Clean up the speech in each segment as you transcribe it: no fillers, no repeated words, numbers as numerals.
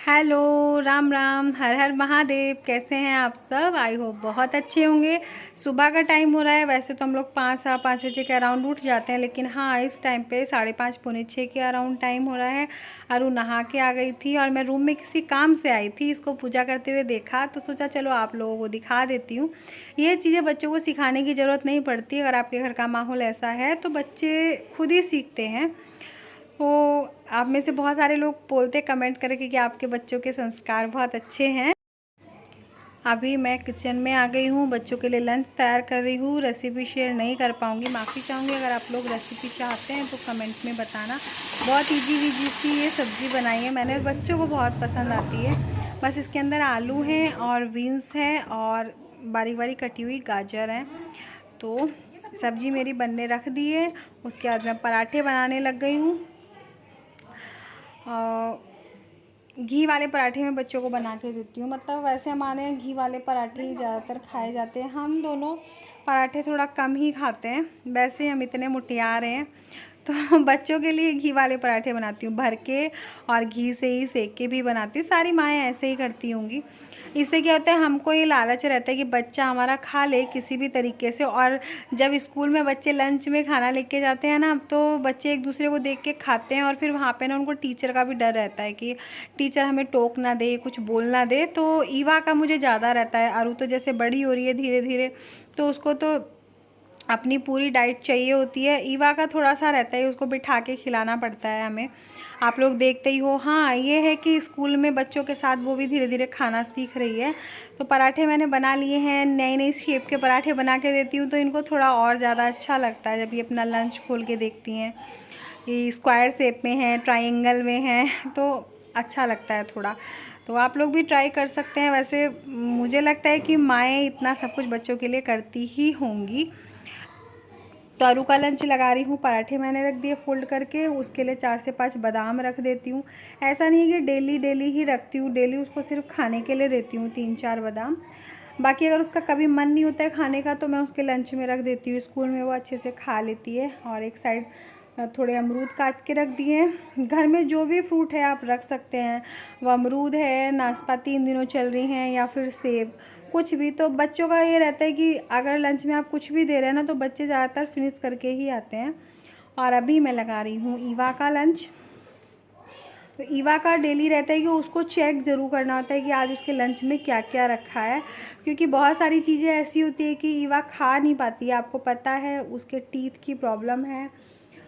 Hello, Ram Ram, हर हर महादेव। कैसे हैं आप सब? आई होप बहुत अच्छे होंगे। सुबह का टाइम हो रहा है। वैसे तो हम लोग 5 बजे के अराउंड उठ जाते हैं, लेकिन हाँ, इस टाइम पे 5:30 पौने 6 के अराउंड टाइम हो रहा है। अरु नहा के आ गई थी और मैं रूम में किसी काम से आई थी। इसको पूजा करते हुए देखा तो सोचा चलो आप लोगों को दिखा देती हूँ। ये चीज़ें बच्चों को सिखाने की ज़रूरत नहीं पड़ती। अगर आपके घर का माहौल ऐसा है तो बच्चे खुद ही सीखते हैं। तो आप में से बहुत सारे लोग बोलते कमेंट करके कि आपके बच्चों के संस्कार बहुत अच्छे हैं। अभी मैं किचन में आ गई हूँ, बच्चों के लिए लंच तैयार कर रही हूँ। रेसिपी शेयर नहीं कर पाऊँगी, माफ़ी चाहूँगी। अगर आप लोग रेसिपी चाहते हैं तो कमेंट में बताना। बहुत ईजी वीजी सी ये सब्ज़ी बनाई है मैंने, बच्चों को बहुत पसंद आती है। बस इसके अंदर आलू हैं और बीन्स हैं और बारीक बारीक कटी हुई गाजर हैं। तो सब्ज़ी मेरी बनने रख दी है। उसके बाद मैं पराठे बनाने लग गई हूँ। घी वाले पराठे मैं बच्चों को बना के देती हूँ। मतलब वैसे हमारे यहाँ घी वाले पराठे ही ज़्यादातर खाए जाते हैं। हम दोनों पराठे थोड़ा कम ही खाते हैं, वैसे हम इतने मुटियार हैं। तो बच्चों के लिए घी वाले पराठे बनाती हूँ भर के, और घी से ही सेक के भी बनाती हूँ। सारी माएँ ऐसे ही करती होंगी। इससे क्या होता है, हमको ये लालच रहता है कि बच्चा हमारा खा ले किसी भी तरीके से। और जब स्कूल में बच्चे लंच में खाना लेके जाते हैं ना, तो बच्चे एक दूसरे को देख के खाते हैं। और फिर वहाँ पे ना उनको टीचर का भी डर रहता है कि टीचर हमें टोक ना दे, कुछ बोल ना दे। तो ईवा का मुझे ज़्यादा रहता है। अरु तो जैसे बड़ी हो रही है धीरे धीरे, तो उसको तो अपनी पूरी डाइट चाहिए होती है। ईवा का थोड़ा सा रहता है, उसको बिठा के खिलाना पड़ता है हमें। आप लोग देखते ही हो। हाँ, ये है कि स्कूल में बच्चों के साथ वो भी धीरे धीरे खाना सीख रही है। तो पराठे मैंने बना लिए हैं। नई नई शेप के पराठे बना के देती हूँ तो इनको थोड़ा और ज़्यादा अच्छा लगता है जब ये अपना लंच खोल के देखती हैं। ये स्क्वायर शेप में है, ट्रायंगल में है, तो अच्छा लगता है थोड़ा। तो आप लोग भी ट्राई कर सकते हैं। वैसे मुझे लगता है कि माएँ इतना सब कुछ बच्चों के लिए करती ही होंगी। तो आलू का लंच लगा रही हूँ। पराठे मैंने रख दिए फोल्ड करके, उसके लिए 4 से 5 बादाम रख देती हूँ। ऐसा नहीं है कि डेली डेली ही रखती हूँ, डेली उसको सिर्फ खाने के लिए देती हूँ 3-4 बादाम। बाकी अगर उसका कभी मन नहीं होता है खाने का तो मैं उसके लंच में रख देती हूँ। स्कूल में वो अच्छे से खा लेती है। और एक साइड थोड़े अमरूद काट के रख दिए हैं। घर में जो भी फ्रूट है आप रख सकते हैं। वो अमरूद है, नाशपाती इन दिनों चल रही हैं, या फिर सेब, कुछ भी। तो बच्चों का ये रहता है कि अगर लंच में आप कुछ भी दे रहे हैं ना, तो बच्चे ज़्यादातर फिनिश करके ही आते हैं। और अभी मैं लगा रही हूँ ईवा का लंच। तो ईवा का डेली रहता है कि उसको चेक ज़रूर करना होता है कि आज उसके लंच में क्या क्या रखा है, क्योंकि बहुत सारी चीज़ें ऐसी होती है कि ईवा खा नहीं पाती है। आपको पता है उसके टीथ की प्रॉब्लम है,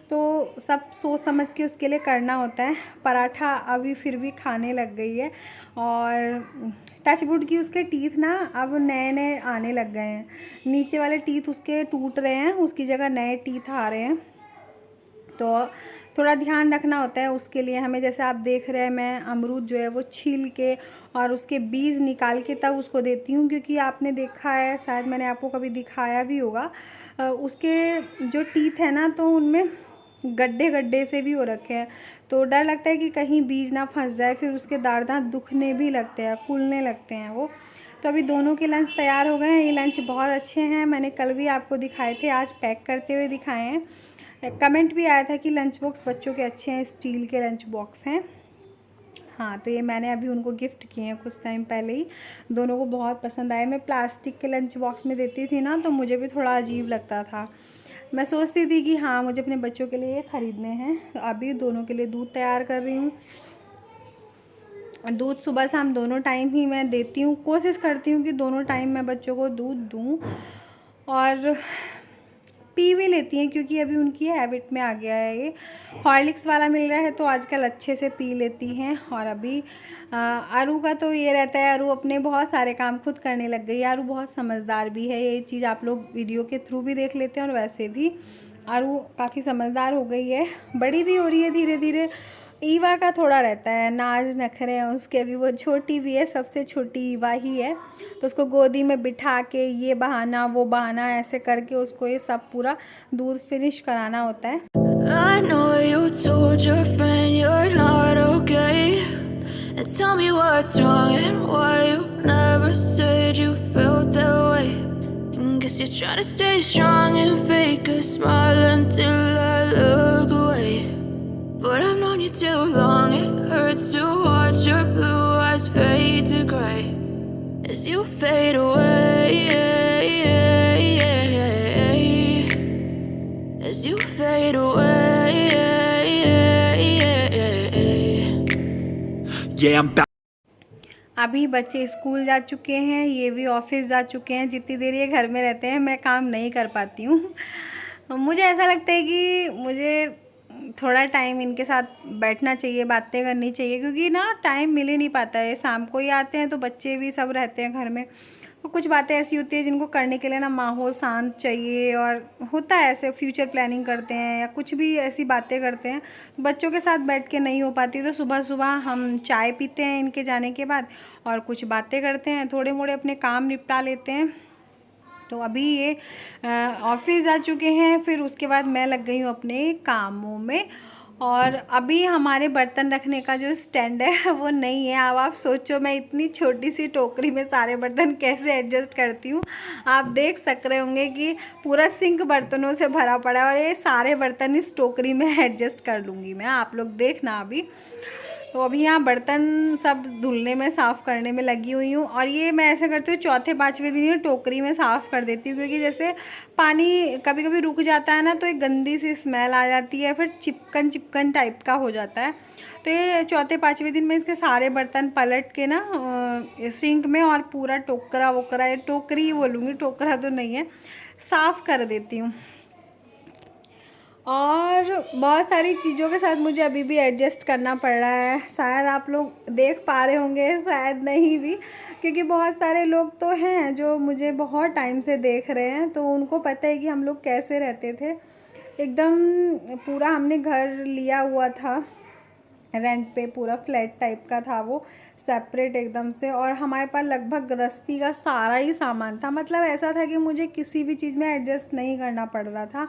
तो सब सोच समझ के उसके लिए करना होता है। पराठा अभी फिर भी खाने लग गई है। और टचवुड की उसके टीथ ना अब नए नए आने लग गए हैं। नीचे वाले टीथ उसके टूट रहे हैं, उसकी जगह नए टीथ आ रहे हैं। तो थोड़ा ध्यान रखना होता है उसके लिए हमें। जैसे आप देख रहे हैं, मैं अमरूद जो है वो छील के और उसके बीज निकाल के तब उसको देती हूँ, क्योंकि आपने देखा है, शायद मैंने आपको कभी दिखाया भी होगा, उसके जो टीथ है ना, तो उनमें गड्ढे गड्ढे से भी हो रखे हैं। तो डर लगता है कि कहीं बीज ना फंस जाए, फिर उसके दांत दुखने भी लगते हैं, फूलने लगते हैं वो। तो अभी दोनों के लंच तैयार हो गए हैं। ये लंच बहुत अच्छे हैं, मैंने कल भी आपको दिखाए थे, आज पैक करते हुए दिखाए हैं। कमेंट भी आया था कि लंच बॉक्स बच्चों के अच्छे हैं, स्टील के लंच बॉक्स हैं। हाँ, तो ये मैंने अभी उनको गिफ्ट किए हैं कुछ टाइम पहले ही। दोनों को बहुत पसंद आए। मैं प्लास्टिक के लंच बॉक्स में देती थी ना, तो मुझे भी थोड़ा अजीब लगता था। मैं सोचती थी कि हाँ, मुझे अपने बच्चों के लिए ख़रीदने हैं। तो अभी दोनों के लिए दूध तैयार कर रही हूँ। दूध सुबह शाम दोनों टाइम ही मैं देती हूँ। कोशिश करती हूँ कि दोनों टाइम मैं बच्चों को दूध दूँ, और पी भी लेती हैं, क्योंकि अभी उनकी हैबिट में आ गया है। ये हॉर्लिक्स वाला मिल रहा है तो आजकल अच्छे से पी लेती हैं। और अभी आरू का तो ये रहता है, आरू अपने बहुत सारे काम खुद करने लग गई है। आरू बहुत समझदार भी है, ये चीज़ आप लोग वीडियो के थ्रू भी देख लेते हैं। और वैसे भी आरू काफ़ी समझदार हो गई है, बड़ी भी हो रही है धीरे धीरे। ईवा का थोड़ा रहता है नाज नखरे हैं उसके, अभी वो छोटी भी है, सबसे छोटी ईवा ही है। तो उसको गोदी में बिठा के ये बहाना वो बहाना ऐसे करके उसको ये सब पूरा दूध फिनिश कराना होता है। I know you told your friend you're not okay, and tell me what's wrong and why you never said you felt that way. And guess you're trying to stay strong and fake a smile until I look away. But I've known you too long, it hurts to watch your blue to cry as you fade away, as you fade away. Yeah, I'm back. अभी बच्चे school जा चुके हैं, ये भी office जा चुके हैं। जितनी देर ये घर में रहते हैं मैं काम नहीं कर पाती हूँ। मुझे ऐसा लगता है कि मुझे थोड़ा टाइम इनके साथ बैठना चाहिए, बातें करनी चाहिए, क्योंकि ना टाइम मिल ही नहीं पाता है। शाम को ही आते हैं तो बच्चे भी सब रहते हैं घर में, तो कुछ बातें ऐसी होती है जिनको करने के लिए ना माहौल शांत चाहिए। और होता है ऐसे फ्यूचर प्लानिंग करते हैं या कुछ भी ऐसी बातें करते हैं, बच्चों के साथ बैठ के नहीं हो पाती। तो सुबह सुबह हम चाय पीते हैं इनके जाने के बाद और कुछ बातें करते हैं, थोड़े मोड़े अपने काम निपटा लेते हैं। तो अभी ये ऑफिस जा चुके हैं, फिर उसके बाद मैं लग गई हूँ अपने कामों में। और अभी हमारे बर्तन रखने का जो स्टैंड है वो नहीं है। अब आप सोचो मैं इतनी छोटी सी टोकरी में सारे बर्तन कैसे एडजस्ट करती हूँ। आप देख सक रहे होंगे कि पूरा सिंक बर्तनों से भरा पड़ा है और ये सारे बर्तन इस टोकरी में एडजस्ट कर लूँगी मैं, आप लोग देखना अभी। तो अभी यहाँ बर्तन सब धुलने में, साफ़ करने में लगी हुई हूँ। और ये मैं ऐसे करती हूँ चौथे पाँचवें दिन ये टोकरी में साफ़ कर देती हूँ, क्योंकि जैसे पानी कभी कभी रुक जाता है ना तो एक गंदी सी स्मेल आ जाती है, फिर चिपकन चिपकन टाइप का हो जाता है। तो ये चौथे पाँचवें दिन में इसके सारे बर्तन पलट के ना सिंक में और पूरा टोकरा वोकरा, ये टोकरी ही बोलूँगी, टोकरा तो नहीं है, साफ़ कर देती हूँ। और बहुत सारी चीज़ों के साथ मुझे अभी भी एडजस्ट करना पड़ रहा है। शायद आप लोग देख पा रहे होंगे, शायद नहीं भी, क्योंकि बहुत सारे लोग तो हैं जो मुझे बहुत टाइम से देख रहे हैं, तो उनको पता है कि हम लोग कैसे रहते थे। एकदम पूरा हमने घर लिया हुआ था रेंट पे, पूरा फ्लैट टाइप का था वो, सेपरेट एकदम से। और हमारे पास लगभग गृहस्थी का सारा ही सामान था, मतलब ऐसा था कि मुझे किसी भी चीज़ में एडजस्ट नहीं करना पड़ रहा था।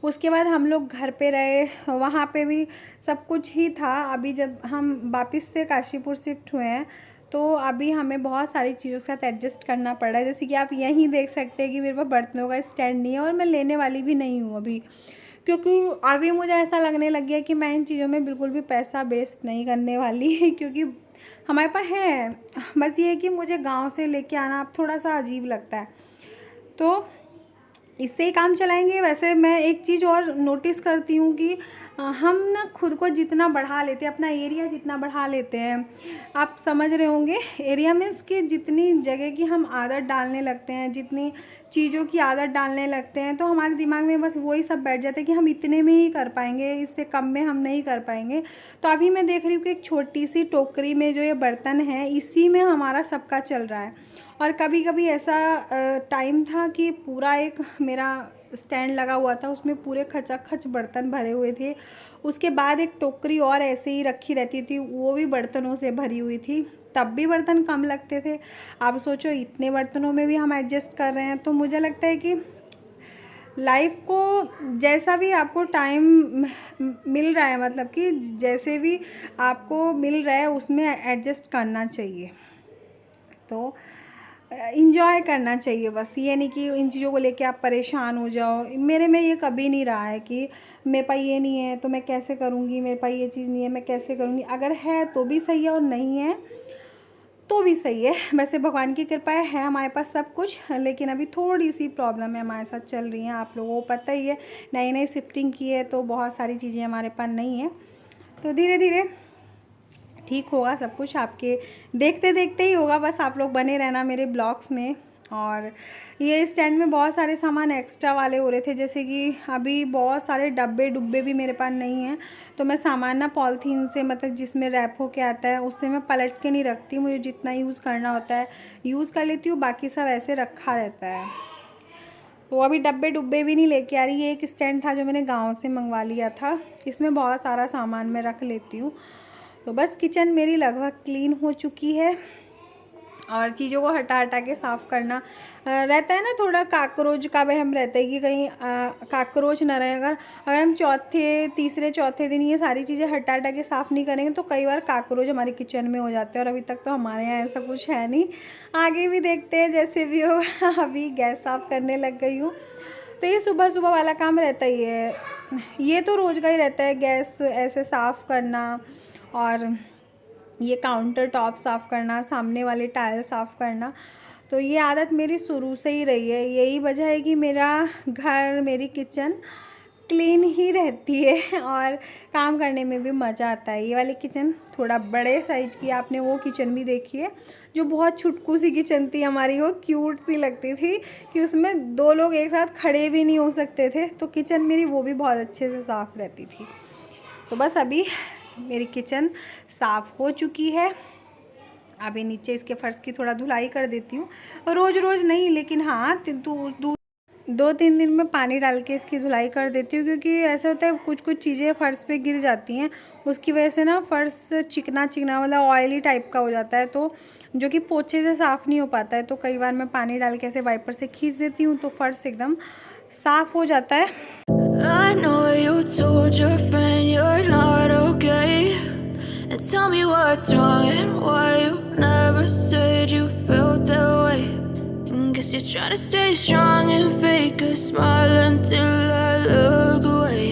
उसके बाद हम लोग घर पे रहे, वहाँ पे भी सब कुछ ही था। अभी जब हम वापस से काशीपुर शिफ्ट हुए हैं तो अभी हमें बहुत सारी चीज़ों के साथ एडजस्ट करना पड़ रहा है। जैसे कि आप यहीं देख सकते हैं कि मेरे पास बर्तनों का स्टैंड नहीं है और मैं लेने वाली भी नहीं हूँ अभी, क्योंकि अभी मुझे ऐसा लगने लग गया कि मैं इन चीज़ों में बिल्कुल भी पैसा वेस्ट नहीं करने वाली क्योंकि हमारे पास है। बस ये है कि मुझे गांव से लेके आना अब थोड़ा सा अजीब लगता है, तो इससे ही काम चलाएंगे। वैसे मैं एक चीज़ और नोटिस करती हूँ कि हम ना खुद को जितना बढ़ा लेते हैं, अपना एरिया जितना बढ़ा लेते हैं, आप समझ रहे होंगे, एरिया मीन्स कि जितनी जगह की हम आदत डालने लगते हैं, जितनी चीज़ों की आदत डालने लगते हैं, तो हमारे दिमाग में बस वही सब बैठ जाता है कि हम इतने में ही कर पाएंगे, इससे कम में हम नहीं कर पाएंगे। तो अभी मैं देख रही हूँ कि एक छोटी सी टोकरी में जो ये बर्तन है, इसी में हमारा सबका चल रहा है। और कभी कभी ऐसा टाइम था कि पूरा एक मेरा स्टैंड लगा हुआ था, उसमें पूरे खचाखच बर्तन भरे हुए थे। उसके बाद एक टोकरी और ऐसे ही रखी रहती थी, वो भी बर्तनों से भरी हुई थी, तब भी बर्तन कम लगते थे। आप सोचो इतने बर्तनों में भी हम एडजस्ट कर रहे हैं। तो मुझे लगता है कि लाइफ को जैसा भी आपको टाइम मिल रहा है, मतलब कि जैसे भी आपको मिल रहा है उसमें एडजस्ट करना चाहिए, तो इंजॉय करना चाहिए। बस ये नहीं कि इन चीज़ों को लेके आप परेशान हो जाओ। मेरे में ये कभी नहीं रहा है कि मेरे पास ये नहीं है तो मैं कैसे करूँगी, मेरे पास ये चीज़ नहीं है मैं कैसे करूँगी। अगर है तो भी सही है और नहीं है तो भी सही है। वैसे भगवान की कृपा है हमारे पास सब कुछ, लेकिन अभी थोड़ी सी प्रॉब्लम है हमारे साथ चल रही हैं। आप लोगों को पता ही है, नई नई शिफ्टिंग की है तो बहुत सारी चीज़ें हमारे पास नहीं है। तो धीरे धीरे ठीक होगा सब कुछ, आपके देखते देखते ही होगा। बस आप लोग बने रहना मेरे ब्लॉग्स में। और ये स्टैंड में बहुत सारे सामान एक्स्ट्रा वाले हो रहे थे, जैसे कि अभी बहुत सारे डब्बे डुब्बे भी मेरे पास नहीं हैं, तो मैं सामान ना पॉलीथीन से, मतलब जिसमें रैप होके आता है उससे मैं पलट के नहीं रखती। मुझे जितना यूज़ करना होता है यूज़ कर लेती हूँ, बाकी सब ऐसे रखा रहता है। तो अभी डब्बे डुब्बे भी नहीं लेके आ रही। ये एक स्टैंड था जो मैंने गाँव से मंगवा लिया था, इसमें बहुत सारा सामान मैं रख लेती हूँ। तो बस किचन मेरी लगभग क्लीन हो चुकी है और चीज़ों को हटा हटा के साफ़ करना रहता है ना। थोड़ा काकरोच का वहम रहता है कि कहीं काकरोच ना रहे। अगर हम तीसरे चौथे दिन ये सारी चीज़ें हटा हटा के साफ़ नहीं करेंगे तो कई बार काकरोच हमारे किचन में हो जाते हैं। और अभी तक तो हमारे यहाँ ऐसा कुछ है नहीं, आगे भी देखते हैं जैसे भी हो। अभी गैस साफ़ करने लग गई हूँ, तो ये सुबह सुबह वाला काम रहता ही है, ये तो रोज़ का ही रहता है, गैस ऐसे साफ़ करना। और ये काउंटर टॉप साफ़ करना, सामने वाले टाइल साफ़ करना, तो ये आदत मेरी शुरू से ही रही है। यही वजह है कि मेरा घर, मेरी किचन क्लीन ही रहती है और काम करने में भी मज़ा आता है। ये वाली किचन थोड़ा बड़े साइज की, आपने वो किचन भी देखी है जो बहुत छुटकू सी किचन थी हमारी, वो क्यूट सी लगती थी कि उसमें 2 लोग एक साथ खड़े भी नहीं हो सकते थे। तो किचन मेरी वो भी बहुत अच्छे से साफ़ रहती थी। तो बस अभी मेरी किचन साफ़ हो चुकी है। अभी नीचे इसके फ़र्श की थोड़ा धुलाई कर देती हूँ, रोज़ रोज़ नहीं, लेकिन हाँ 2-3 दिन में पानी डाल के इसकी धुलाई कर देती हूँ, क्योंकि ऐसा होता है कुछ कुछ चीज़ें फ़र्श पे गिर जाती हैं, उसकी वजह से ना फ़र्श चिकना चिकना मतलब ऑयली टाइप का हो जाता है, तो जो कि पोछे से साफ़ नहीं हो पाता है। तो कई बार मैं पानी डाल के ऐसे वाइपर से खींच देती हूँ तो फ़र्श एकदम साफ़ हो जाता है। I know you told your friend you're not okay, and tell me what's wrong and why you never said you felt that way. And guess you're trying to stay strong and fake a smile until I look away.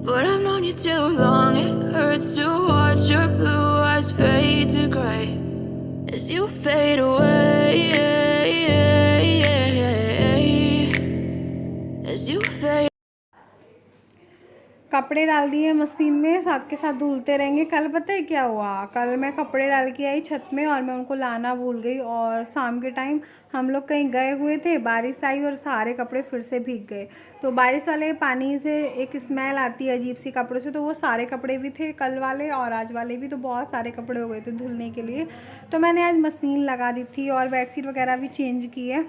But I've known you too long, it hurts to watch your blue eyes fade to gray as you fade away, as you fade. कपड़े डाल दिए machine में, साथ के साथ धुलते रहेंगे। कल पता है क्या हुआ, कल मैं कपड़े डाल के आई छत में और मैं उनको लाना भूल गई, और शाम के टाइम हम लोग कहीं गए हुए थे, बारिश आई और सारे कपड़े फिर से भीग गए। तो बारिश वाले पानी से एक स्मेल आती है अजीब सी कपड़ों से, तो वो सारे कपड़े भी थे, कल वाले और आज वाले भी, तो बहुत सारे कपड़े हो गए थे धुलने के लिए। तो मैंने आज मशीन लगा दी थी और बेडशीट वगैरह भी चेंज की है।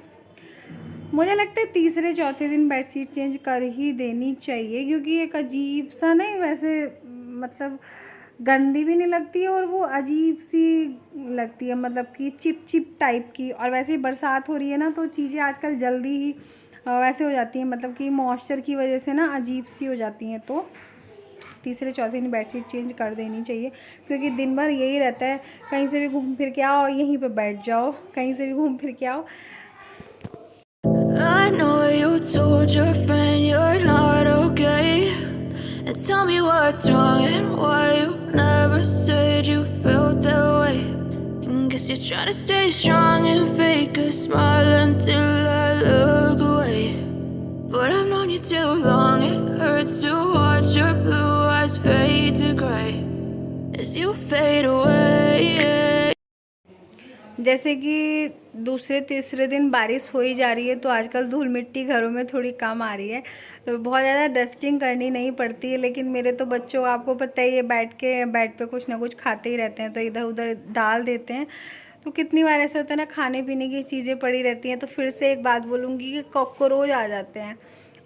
मुझे लगता है तीसरे चौथे दिन बेडशीट चेंज कर ही देनी चाहिए, क्योंकि एक अजीब सा नहीं, वैसे मतलब गंदी भी नहीं लगती है और वो अजीब सी लगती है, मतलब कि चिप चिप टाइप की। और वैसे ही बरसात हो रही है ना, तो चीज़ें आजकल जल्दी ही वैसे हो जाती हैं, मतलब कि मॉइस्चर की वजह से ना अजीब सी हो जाती हैं। तो तीसरे चौथे दिन बेडशीट चेंज कर देनी चाहिए, क्योंकि दिन भर यही रहता है, कहीं से भी घूम फिर के आओ यहीं पे बैठ जाओ, कहीं से भी घूम फिर के आओ। I know you told your friend you're not okay, and tell me what's wrong and why you never said you felt that way. And guess you're trying to stay strong and fake a smile until I look away. But I've known you too long, it hurts to watch your blue eyes fade to gray as you fade away. जैसे कि दूसरे तीसरे दिन बारिश हो ही जा रही है, तो आजकल धूल मिट्टी घरों में थोड़ी कम आ रही है, तो बहुत ज़्यादा डस्टिंग करनी नहीं पड़ती है। लेकिन मेरे तो बच्चों, आपको पता ही है, बैठ के बेड पे कुछ ना कुछ खाते ही रहते हैं, तो इधर उधर डाल देते हैं। तो कितनी बार ऐसा होता है ना, खाने पीने की चीज़ें पड़ी रहती हैं। तो फिर से एक बात बोलूँगी कि कॉकरोच आ जाते हैं,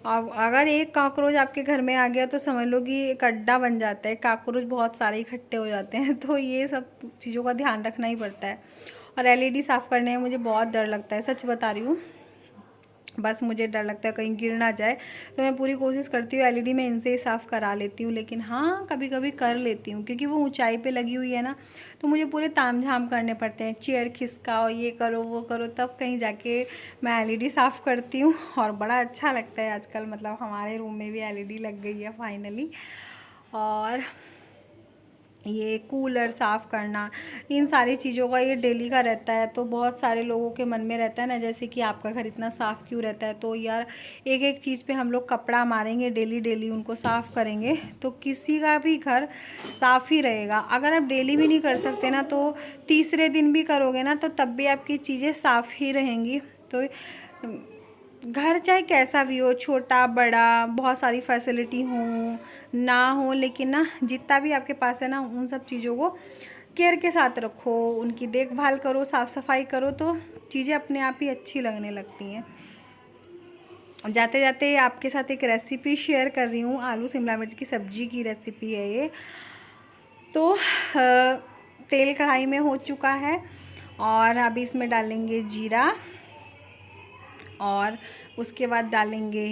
और अगर एक कॉकरोच आपके घर में आ गया तो समझ लो कि एक अड्डा बन जाता है, कॉकरोच बहुत सारे इकट्ठे हो जाते हैं। तो ये सब चीज़ों का ध्यान रखना ही पड़ता है। और एलईडी साफ़ करने में मुझे बहुत डर लगता है, सच बता रही हूँ, बस मुझे डर लगता है कहीं गिर ना जाए। तो मैं पूरी कोशिश करती हूँ एलईडी में इनसे ही साफ़ करा लेती हूँ। लेकिन हाँ, कभी कभी कर लेती हूँ, क्योंकि वो ऊंचाई पे लगी हुई है ना, तो मुझे पूरे तामझाम करने पड़ते हैं, चेयर खिसकाओ, ये करो वो करो, तब कहीं जाके मैं एलईडी साफ़ करती हूँ। और बड़ा अच्छा लगता है आजकल, मतलब हमारे रूम में भी एलईडी लग गई है फाइनली। और ये कूलर साफ़ करना, इन सारी चीज़ों का ये डेली का रहता है। तो बहुत सारे लोगों के मन में रहता है ना, जैसे कि आपका घर इतना साफ़ क्यों रहता है, तो यार एक एक चीज़ पे हम लोग कपड़ा मारेंगे, डेली डेली उनको साफ़ करेंगे तो किसी का भी घर साफ़ ही रहेगा। अगर आप डेली भी नहीं कर सकते ना, तो तीसरे दिन भी करोगे ना, तो तब भी आपकी चीज़ें साफ़ ही रहेंगी। तो घर चाहे कैसा भी हो, छोटा बड़ा, बहुत सारी फैसिलिटी हो ना हो, लेकिन ना जितना भी आपके पास है ना, उन सब चीज़ों को केयर के साथ रखो, उनकी देखभाल करो, साफ़ सफाई करो, तो चीज़ें अपने आप ही अच्छी लगने लगती हैं। जाते जाते आपके साथ एक रेसिपी शेयर कर रही हूँ, आलू शिमला मिर्च की सब्ज़ी की रेसिपी है ये। तो तेल कढ़ाई में हो चुका है और अभी इसमें डालेंगे जीरा, और उसके बाद डालेंगे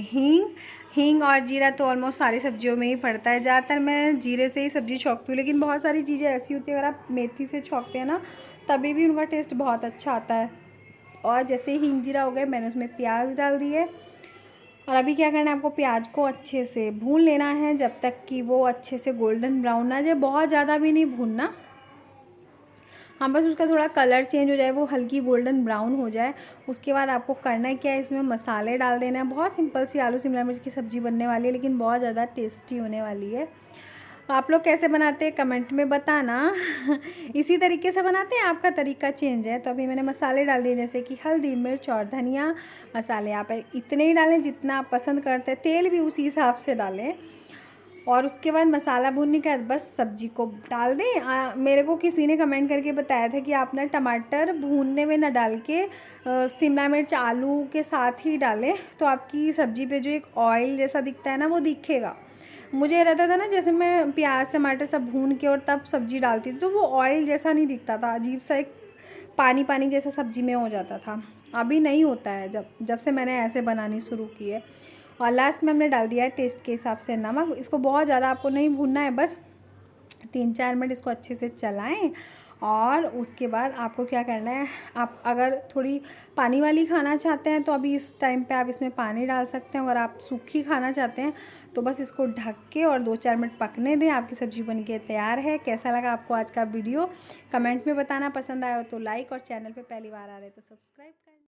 हींग और जीरा तो ऑलमोस्ट सारी सब्जियों में ही पड़ता है। ज़्यादातर मैं जीरे से ही सब्ज़ी छौंकती हूँ, लेकिन बहुत सारी चीज़ें ऐसी होती है अगर आप मेथी से छौंकते हैं ना, तभी भी उनका टेस्ट बहुत अच्छा आता है। और जैसे हींग जीरा हो गए, मैंने उसमें प्याज डाल दिए। और अभी क्या करना है, आपको प्याज को अच्छे से भून लेना है, जब तक कि वो अच्छे से गोल्डन ब्राउन ना जाए, बहुत ज़्यादा भी नहीं भूनना, हाँ बस उसका थोड़ा कलर चेंज हो जाए, वो हल्की गोल्डन ब्राउन हो जाए। उसके बाद आपको करना है क्या है, इसमें मसाले डाल देना है। बहुत सिंपल सी आलू शिमला मिर्च की सब्ज़ी बनने वाली है, लेकिन बहुत ज़्यादा टेस्टी होने वाली है। आप लोग कैसे बनाते हैं कमेंट में बताना। इसी तरीके से बनाते हैं, आपका तरीका चेंज है। तो अभी मैंने मसाले डाल दिए, जैसे कि हल्दी, मिर्च और धनिया। मसाले आप इतने ही डालें जितना आप पसंद करते हैं, तेल भी उसी हिसाब से डालें। और उसके बाद मसाला भूनने के बाद बस सब्ज़ी को डाल दें। मेरे को किसी ने कमेंट करके बताया था कि आप ना टमाटर भूनने में ना डाल के शिमला मिर्च आलू के साथ ही डालें, तो आपकी सब्ज़ी पे जो एक ऑयल जैसा दिखता है ना, वो दिखेगा। मुझे रहता था ना, जैसे मैं प्याज टमाटर सब भून के और तब सब्ज़ी डालती थी, तो वो ऑयल जैसा नहीं दिखता था, अजीब सा एक पानी पानी जैसा सब्ज़ी में हो जाता था। अभी नहीं होता है जब से मैंने ऐसे बनानी शुरू की है। और लास्ट में हमने डाल दिया है टेस्ट के हिसाब से नमक। इसको बहुत ज़्यादा आपको नहीं भूनना है, बस 3-4 मिनट इसको अच्छे से चलाएं। और उसके बाद आपको क्या करना है, आप अगर थोड़ी पानी वाली खाना चाहते हैं तो अभी इस टाइम पे आप इसमें पानी डाल सकते हैं। अगर आप सूखी खाना चाहते हैं तो बस इसको ढक के और 2-4 मिनट पकने दें, आपकी सब्ज़ी बनके तैयार है। कैसा लगा आपको आज का वीडियो कमेंट में बताना। पसंद आया हो तो लाइक, और चैनल पे पहली बार आ रहे तो सब्सक्राइब करें।